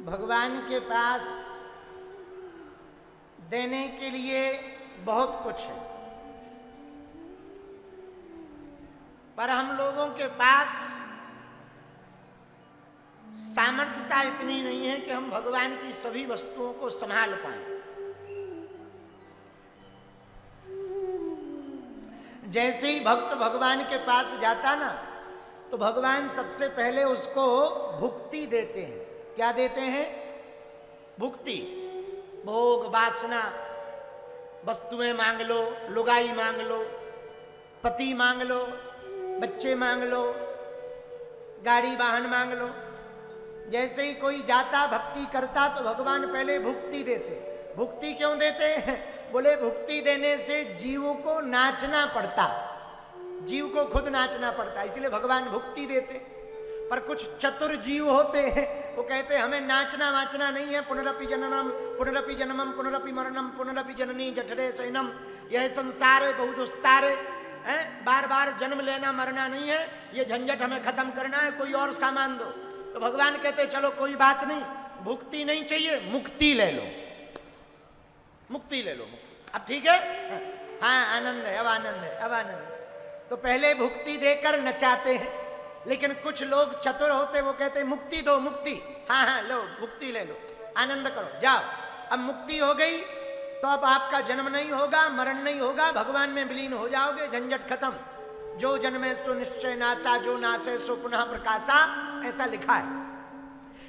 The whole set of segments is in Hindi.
भगवान के पास देने के लिए बहुत कुछ है, पर हम लोगों के पास सामर्थ्यता इतनी नहीं है कि हम भगवान की सभी वस्तुओं को संभाल पाएं। जैसे ही भक्त भगवान के पास जाता ना, तो भगवान सबसे पहले उसको भुक्ति देते हैं। क्या देते हैं? भुक्ति। भोग वासना, वस्तुएं मांग लो, लुगाई मांग लो, पति मांग लो, बच्चे मांग लो, गाड़ी वाहन मांग लो। जैसे ही कोई जाता भक्ति करता तो भगवान पहले भुक्ति देते। भुक्ति क्यों देते हैं? बोले भुक्ति देने से जीव को नाचना पड़ता, जीव को खुद नाचना पड़ता, इसलिए भगवान भुक्ति देते। पर कुछ चतुर जीव होते हैं, वो कहते हमें नाचना वाचना नहीं है। पुनरपि जननम पुनरपि जन्मम पुनरपि मरणम पुनरपि जननी जठरे शयनम, यह संसार बहुत दुस्तार है, बार बार जन्म लेना मरना नहीं है, ये झंझट हमें खत्म करना है, कोई और सामान दो। तो भगवान कहते चलो कोई बात नहीं, भुक्ति नहीं चाहिए, मुक्ति ले लो, मुक्ति ले लो। अब ठीक है, हाँ आनंद है, अब आनंद है, अब आनंद है। तो पहले भुक्ति देकर नचाते हैं, लेकिन कुछ लोग चतुर होते, वो कहते मुक्ति दो, मुक्ति, हाँ हाँ लो मुक्ति ले लो, आनंद करो, जाओ। अब मुक्ति हो गई तो अब आपका जन्म नहीं होगा, मरण नहीं होगा, भगवान में विलीन हो जाओगे, झंझट खत्म। जो जन्मे सो निश्चय नासा, जो नासे सो पुनः प्रकाशा, ऐसा लिखा है।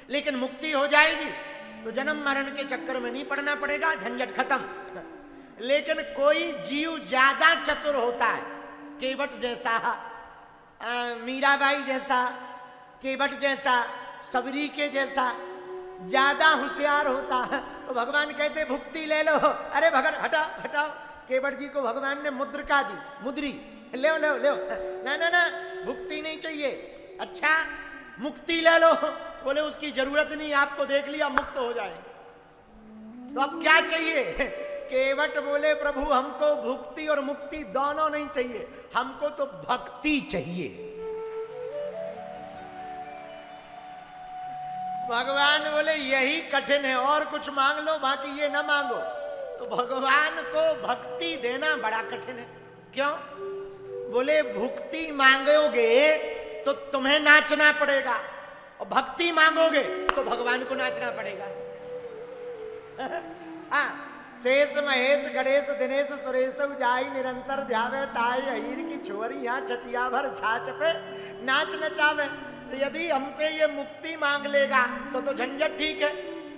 लेकिन मुक्ति हो जाएगी तो जन्म मरण के चक्कर में नहीं पड़ना पड़ेगा, झंझट खत्म। लेकिन कोई जीव ज्यादा चतुर होता है, केवट जैसा, मीराबाई जैसा, केवट जैसा, सबरी के जैसा, ज्यादा होशियार होता है, तो भगवान कहते भुक्ति ले लो। अरे भगत हटाओ हटाओ, केवट जी को भगवान ने मुद्रिका दी, मुद्री, ले लो ले, ना ना ना भुक्ति नहीं चाहिए। अच्छा मुक्ति ले लो, बोले उसकी जरूरत नहीं, आपको देख लिया मुक्त हो जाए। तो अब क्या चाहिए? केवट बोले प्रभु हमको भुक्ति और मुक्ति दोनों नहीं चाहिए, हमको तो भक्ति चाहिए। भगवान बोले यही कठिन है, और कुछ मांग लो बाकी ये ना मांगो। तो भगवान को भक्ति देना बड़ा कठिन है। क्यों? बोले भुक्ति मांगोगे तो तुम्हें नाचना पड़ेगा, और भक्ति मांगोगे तो भगवान को नाचना पड़ेगा। हाँ, शेष महेश गणेश दिनेश सुरेश जाई निरंतर ध्यावे ताई अहीर की छोरियां छचिया भर छाछ पे नाच नचावे। तो यदि हमसे ये मुक्ति मांग लेगा तो झंझट ठीक है,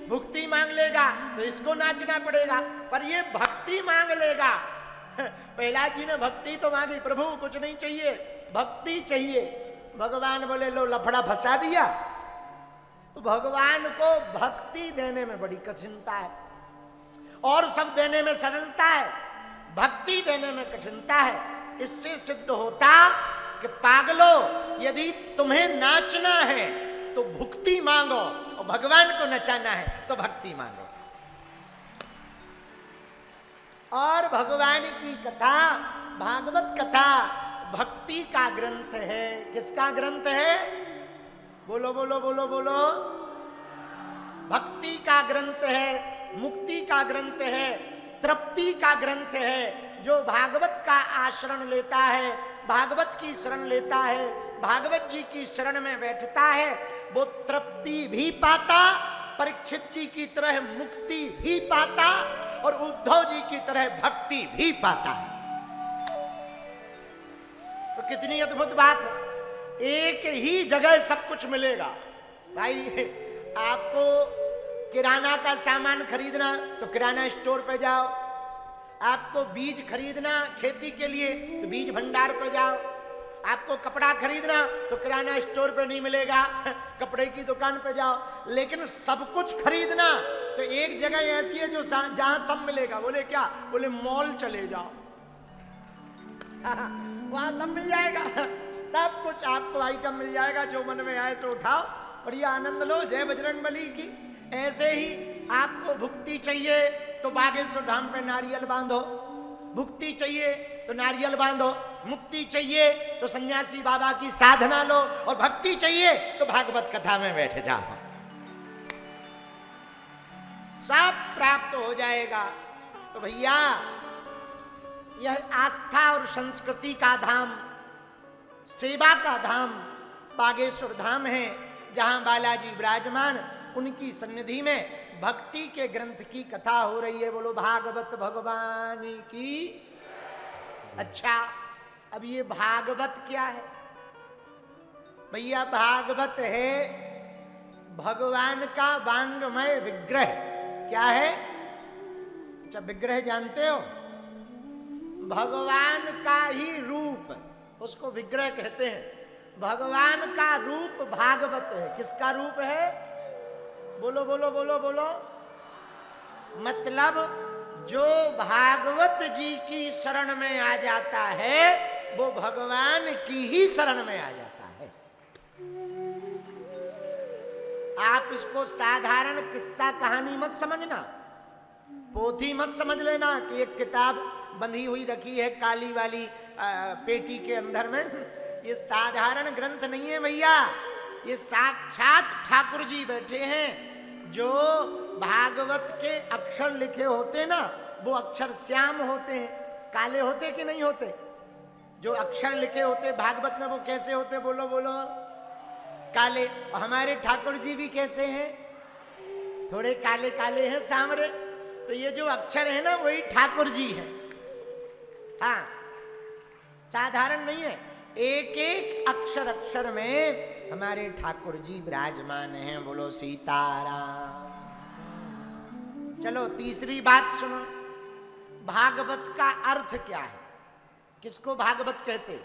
भुक्ति मांग लेगा तो इसको नाचना पड़ेगा, पर ये भक्ति मांग लेगा। प्रहलाद जी ने भक्ति तो मांगी, प्रभु कुछ नहीं चाहिए, भक्ति चाहिए। भगवान बोले लो लफड़ा फंसा दिया। तो भगवान को भक्ति देने में बड़ी कठिनता है, और सब देने में सरलता है, भक्ति देने में कठिनता है। इससे सिद्ध होता कि पागलो, यदि तुम्हें नाचना है तो भुक्ति मांगो, और भगवान को नचाना है तो भक्ति मांगो। और भगवान की कथा, भागवत कथा भक्ति का ग्रंथ है। किसका ग्रंथ है? बोलो बोलो बोलो बोलो। भक्ति का ग्रंथ है, मुक्ति का ग्रंथ है, तृप्ति का ग्रंथ है। जो भागवत का आश्रय लेता है, भागवत की शरण लेता है, भागवत जी की शरण में बैठता है, वो तृप्ति भी पाता, परीक्षित जी की तरह मुक्ति भी पाता, और उद्धव जी की तरह भक्ति भी पाता है। तो कितनी अद्भुत बात है, एक ही जगह सब कुछ मिलेगा। भाई आपको किराना का सामान खरीदना तो किराना स्टोर पे जाओ, आपको बीज खरीदना खेती के लिए तो बीज भंडार पर जाओ, आपको कपड़ा खरीदना तो किराना स्टोर पे नहीं मिलेगा, कपड़े की दुकान पे जाओ। लेकिन सब कुछ खरीदना तो एक जगह ऐसी है जो जहां सब मिलेगा। बोले क्या? बोले मॉल चले जाओ, वहां सब मिल जाएगा, सब कुछ आपको आइटम मिल जाएगा, जो मन में आए सो उठाओ, बढ़िया आनंद लो, जय बजरंगबली की। ऐसे ही आपको भुक्ति चाहिए तो बागेश्वर धाम पे नारियल बांधो, भुक्ति चाहिए तो नारियल बांधो, मुक्ति चाहिए तो सन्यासी बाबा की साधना लो, और भक्ति चाहिए तो भागवत कथा में बैठ जाओ। सब प्राप्त हो जाएगा। तो भैया यह आस्था और संस्कृति का धाम, सेवा का धाम बागेश्वर धाम है, जहां बालाजी विराजमान, उनकी सन्निधि में भक्ति के ग्रंथ की कथा हो रही है। बोलो भागवत भगवान की। अच्छा, अब ये भागवत क्या है भैया? भागवत है भगवान का वांगमय विग्रह। क्या है? अच्छा, विग्रह जानते हो? भगवान का ही रूप, उसको विग्रह कहते हैं। भगवान का रूप भागवत है। किसका रूप है? बोलो बोलो बोलो बोलो। मतलब जो भागवत जी की शरण में आ जाता है वो भगवान की ही शरण में आ जाता है। आप इसको साधारण किस्सा कहानी मत समझना, पोथी मत समझ लेना कि एक किताब बंधी हुई रखी है काली वाली पेटी के अंदर में। ये साधारण ग्रंथ नहीं है भैया, ये साक्षात ठाकुर जी बैठे हैं। जो भागवत के अक्षर लिखे होते ना, वो अक्षर श्याम होते हैं, काले होते कि नहीं होते? जो अक्षर लिखे होते भागवत में वो कैसे होते? बोलो बोलो। काले। और हमारे ठाकुर जी भी कैसे हैं? थोड़े काले काले हैं, सांवरे। तो ये जो अक्षर है ना, वही ठाकुर जी हैं। हाँ, साधारण नहीं है। एक एक अक्षर अक्षर में हमारे ठाकुर जी विराजमान हैं। बोलो सीताराम। चलो तीसरी बात सुनो, भागवत का अर्थ क्या है? किसको भागवत कहते?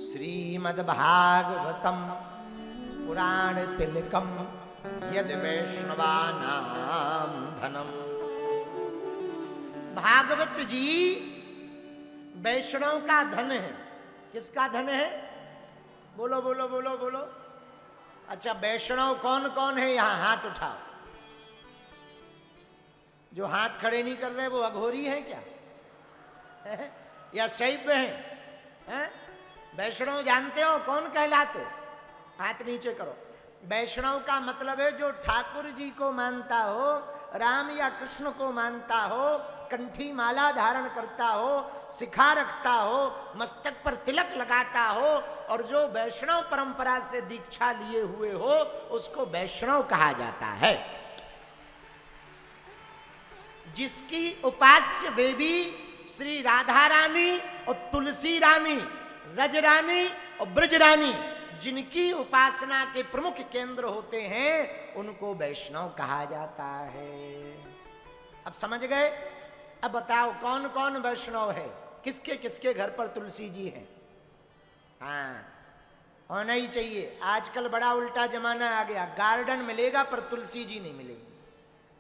श्रीमद् भागवतम पुराण तिलकम यद वैष्णवानाम धनम। भागवत जी वैष्णव का धन है। किसका धन है? बोलो बोलो बोलो बोलो। अच्छा, वैष्णव कौन कौन है यहां? हाथ उठाओ। जो हाथ खड़े नहीं कर रहे वो अघोरी है क्या? है? या शैव है? वैष्णव जानते हो कौन कहलाते? हाथ नीचे करो। वैष्णव का मतलब है जो ठाकुर जी को मानता हो, राम या कृष्ण को मानता हो, कंठी माला धारण करता हो, शिखा रखता हो, मस्तक पर तिलक लगाता हो, और जो वैष्णव परंपरा से दीक्षा लिए हुए हो, उसको वैष्णव कहा जाता है। जिसकी उपास्य देवी श्री राधा रानी और तुलसी रानी, रज रानी और ब्रज रानी, जिनकी उपासना के प्रमुख केंद्र होते हैं, उनको वैष्णव कहा जाता है। अब समझ गए? अब बताओ कौन कौन वैष्णव है? किसके किसके घर पर तुलसी जी है? हाँ, होना ही चाहिए। आजकल बड़ा उल्टा जमाना आ गया, गार्डन मिलेगा पर तुलसी जी नहीं मिलेगी।